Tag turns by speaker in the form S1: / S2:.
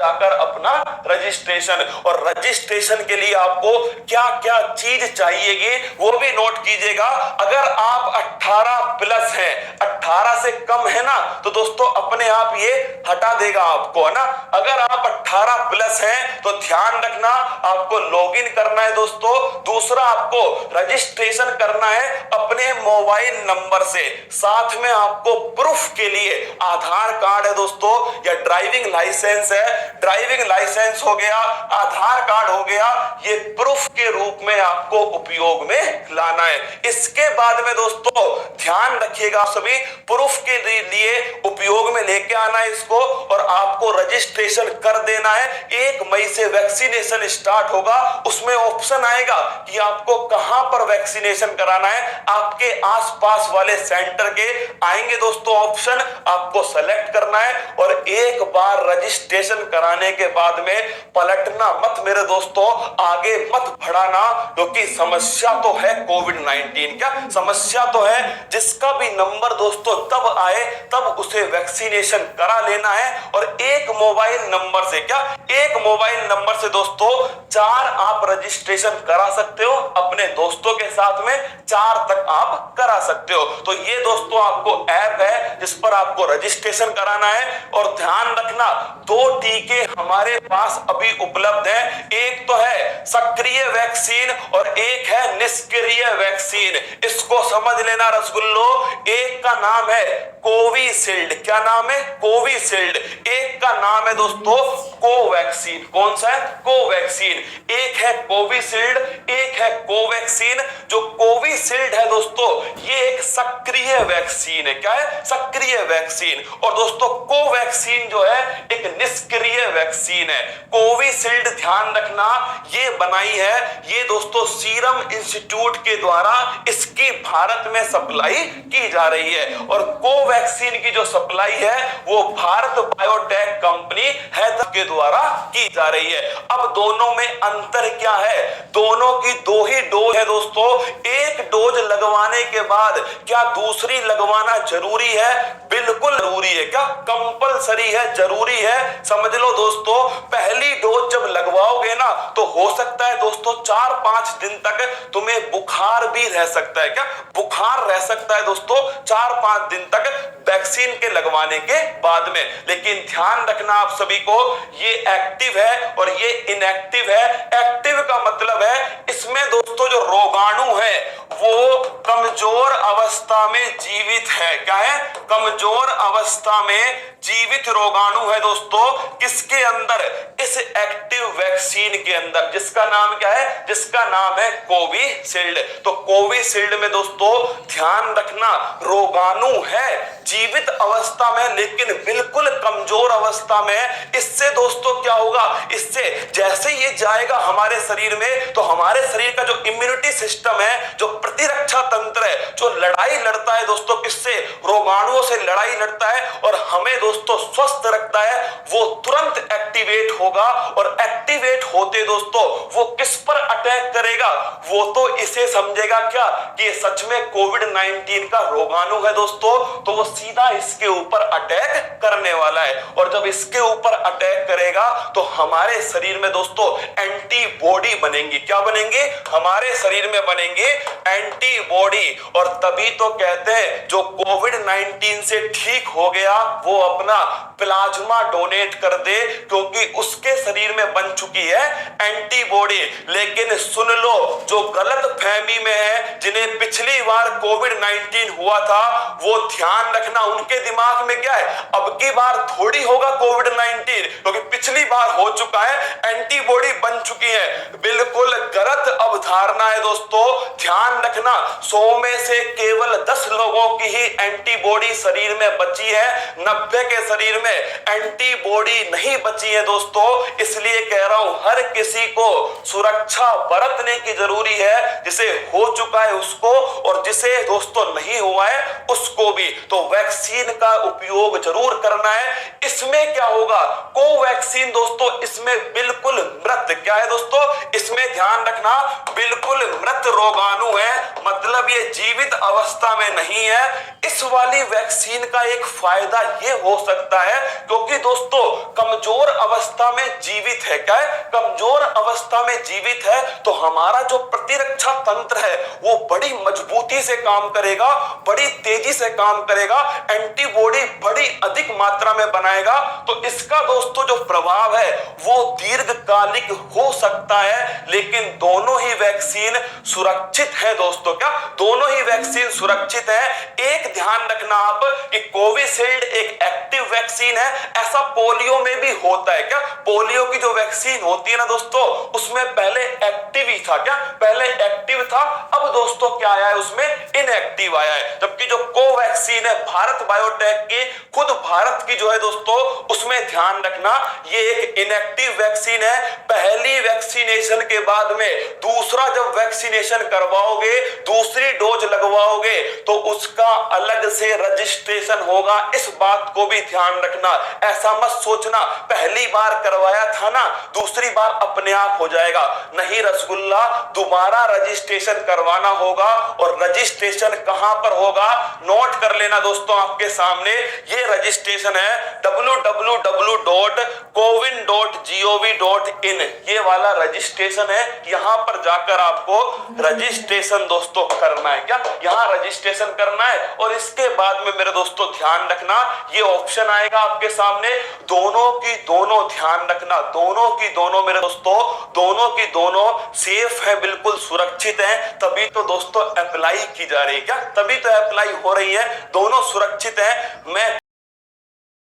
S1: जाकर अपना रजिस्ट्रेशन, और रजिस्ट्रेशन के लिए आपको क्या क्या चीज चाहिएगी वो भी नोट कीजिएगा। अगर आप 18 प्लस हैं, 18 से कम है ना, तो दोस्तों अपने आप ये हटा देगा आपको, है ना। अगर आप 18 प्लस हैं तो ध्यान रखना आपको लॉगिन करना है दोस्तों। दूसरा, आपको रजिस्ट्रेशन करना है अपने मोबाइल नंबर से, साथ में आपको प्रूफ के लिए आधार कार्ड है दोस्तों, या ड्राइविंग लाइसेंस है, ड्राइविंग लाइसेंस हो गया, आधार कार्ड हो गया, ये प्रूफ के रूप में आपको उपयोग में लाना है। इसके बाद में दोस्तों ध्यान रखिएगा सभी, प्रूफ के लिए उपयोग में लेके आना है इसको, और आपको रजिस्ट्रेशन कर देना है। 1 मई से वैक्सीनेशन स्टार्ट होगा, उसमें ऑप्शन आएगा कि आपको कहां पर वैक्सीनेशन कराना है, आपके आसपास वाले सेंटर के आएंगे दोस्तों ऑप्शन, आपको सेलेक्ट करना है। और एक बार रजिस्ट्रेशन कराने के बाद में पलटना मत मेरे दोस्तों, आगे मत बढ़ाना, क्योंकि समस्या तो है कोविड-19, क्या समस्या तो है। जिसका भी नंबर दोस्तों तब आए तब उसे वैक्सीनेशन करा लेना है। और एक मोबाइल नंबर से, क्या एक मोबाइल नंबर से दोस्तों 4 आप रजिस्ट्रेशन करा सकते हो, अपने दोस्तों के साथ में 4 तक आप करा सकते हो। तो ये दोस्तों आपको ऐप है जिस पर आपको रजिस्ट्रेशन कराना है। और ध्यान रखना 2 टीके हमारे पास अभी उपलब्ध है, एक तो है सक्रिय वैक्सीन और एक है निष्क्रिय वैक्सीन। इसको समझ लेना रसगुल्लो, एक का नाम है कोविशील्ड, क्या नाम है, कोविशील्ड, एक का नाम है दोस्तों कोवैक्सीन। कौन सा है, कोवैक्सीन। एक है कोविशील्ड, एक है कोवैक्सीन। जो कोविशील्ड है दोस्तों ये एक सक्रिय वैक्सीन है, क्या है, सक्रिय वैक्सीन। और दोस्तों कोवैक्सीन जो है एक निष्क्रिय वैक्सीन है। कोविशील्ड ध्यान रखना ये बनाई है, ये दोस्तों सीरम इंस्टीट्यूट के द्वारा इसकी भारत में सप्लाई की जा रही है। और कोवैक्सीन की जो सप्लाई है वो भारत बायोटेक कंपनी हैदराबाद के द्वारा की जा रही है। अब दोनों में अंतर क्या है, दोनों की 2 ही डोज है दोस्तों। एक डोज लगवाने के बाद क्या दूसरी लगवाना जरूरी है, बिल्कुल जरूरी है, क्या कंपलसरी है, जरूरी है। समझ लो दोस्तों, पहली डोज जब लगवाओगे ना तो हो सकता है दोस्तों 4-5 दिन तक तुम्हें बुखार भी रह सकता है, क्या बुखार रह सकता है दोस्तों 4-5 दिन तक वैक्सीन के लगवाने के बाद में। लेकिन ध्यान रखना आप सभी को, ये एक्टिव है और ये इनएक्टिव है। एक्टिव का मतलब है इसमें दोस्तों जो रोगाणु है वो कमजोर अवस्था में जीवित है, क्या है, कमजोर अवस्था में जीवित रोगाणु है दोस्तों, किसके अंदर, इस एक्टिव वैक्सीन के अंदर, जिसका नाम क्या है, जिसका नाम है कोविशील्ड। तो कोविशील्ड में दोस्तों ध्यान रखना रोगाणु है जीवित अवस्था में लेकिन बिल्कुल कमजोर अवस्था में। इससे दोस्तों क्या होगा, इससे जैसे ये जाएगा हमारे शरीर में तो हमारे शरीर का जो इम्यूनिटी सिस्टम है, जो प्रतिरक्षा तंत्र है, जो लड़ाई लड़ता है दोस्तों, किससे, रोगाणुओं से लड़ाई लड़ता है और हमें दोस्तों स्वस्थ रखता है, वो तुरंत एक्टिवेट होगा। और एक्टिवेट होते दोस्तों वो किस पर अटैक करेगा, वो तो इसे समझेगा क्या कि सच में कोविड-19 का रोगाणु है दोस्तों, तो वो सीधा इसके ऊपर अटैक करने वाला है। और जब इसके ऊपर अटैक करेगा तो हमारे शरीर में दोस्तों एंटीबॉडी बनेंगी, क्या बनेंगे, हमारे शरीर में बनेंगे एंटीबॉडी। और तभी तो कहते हैं जो कोविड-19 से ठीक हो गया वो अपना प्लाज्मा डोनेट कर दे, क्योंकि उसके शरीर में बन चुकी है एंटीबॉडी। लेकिन सुन लो, जो गलत फहमी में है, जिन्हें पिछली बार कोविड-19 हुआ था, वो ध्यान रखना उनके दिमाग में क्या है, अब की बार थोड़ी होगा कोविड-19, क्योंकि पिछली बार हो चुका है, एंटीबॉडी बन चुकी है। बिल्कुल गलत अवधारणा है दोस्तों। ध्यान रखना 100 में से केवल 10 लोगों की ही एंटीबॉडी शरीर में बची है, 90 के शरीर में एंटीबॉडी नहीं बची है दोस्तों। इसलिए कह कह रहा हूं हर किसी को सुरक्षा बरतने की जरूरी है, जिसे हो चुका है उसको और जिसे दोस्तों नहीं हुआ है उसको भी। तो वैक्सीन का उपयोग जरूर करना है। इसमें क्या होगा, कोवैक्सीन दोस्तों इसमें बिल्कुल मृत, क्या है दोस्तों, इसमें ध्यान रखना, बिल्कुल मृत रोगाणु है, मतलब ये जीवित अवस्था में नहीं है। इस वाली वैक्सीन का एक फायदा ये हो सकता है क्योंकि दोस्तों कमजोर अवस्था में जीवित है, क्या है, कमजोर अवस्था में जीवित है, तो हमारा जो प्रतिरक्षा तंत्र है वो बड़ी मजबूती से काम करेगा, बड़ी तेजी से काम करेगा, एंटीबॉडी बड़ी अधिक मात्रा में बनाएगा। तो इसका दोस्तों जो प्रभाव है वो दीर्घकालिक हो सकता है, लेकिन दोनों ही वैक्सीन सुरक्षित है दोस्तों, क्या दोनों ही वैक्सीन सुरक्षित है। एक ध्यान रखना आप कि कोविशील्ड एक एक्टिव वैक्सीन है, ऐसा पोलियो में भी होता है, क्या पोलियो की जो वैक्सीन होती है ना दोस्तों उसमें पहले एक्टिव ही था, क्या पहले एक्टिव था, अब दोस्तों क्या आया है उसमें इनएक्टिव आया है। जबकि जो कोवैक्सीन है भारत बायोटेक की, खुद भारत की जो है दोस्तों उसमें ध्यान रखना ये एक इनएक्टिव वैक्सीन है। पहली वैक्सीनेशन के बाद में दूसरा जब वैक्सीनेशन करवाओगे, दूसरी डोज लगवाओगे तो उसका अलग से रजिस्ट्रेशन होगा, इस बात को भी ध्यान रखना। ऐसा मत सोचना पहली बार करवाया था ना दूसरी बार अपने आप हो जाएगा, नहीं रसगुल्ला, दोबारा रजिस्ट्रेशन करवाना होगा। और रजिस्ट्रेशन कहां पर होगा, नोट कर लेना दोस्तों, आपके सामने ये रजिस्ट्रेशन है www.cowin.gov.in, ये वाला रजिस्ट्रेशन है, यहां पर जाकर आपको रजिस्ट्रेशन दोस्तों करना है, क्या यहां रजिस्ट्रेशन करना है। और इसके बाद में मेरे दोस्तों ध्यान रखना ये ऑप्शन आएगा आपके सामने, दोनों की दोनों ध्यान रखना, दोनों की दोनों मेरे दोस्तों, दोनों की दोनों सेफ है, बिल्कुल सुरक्षित है, तभी तो दोस्तों अप्लाई की जा रही है, क्या तभी तो अप्लाई हो रही है, दोनों सुरक्षित है। मैं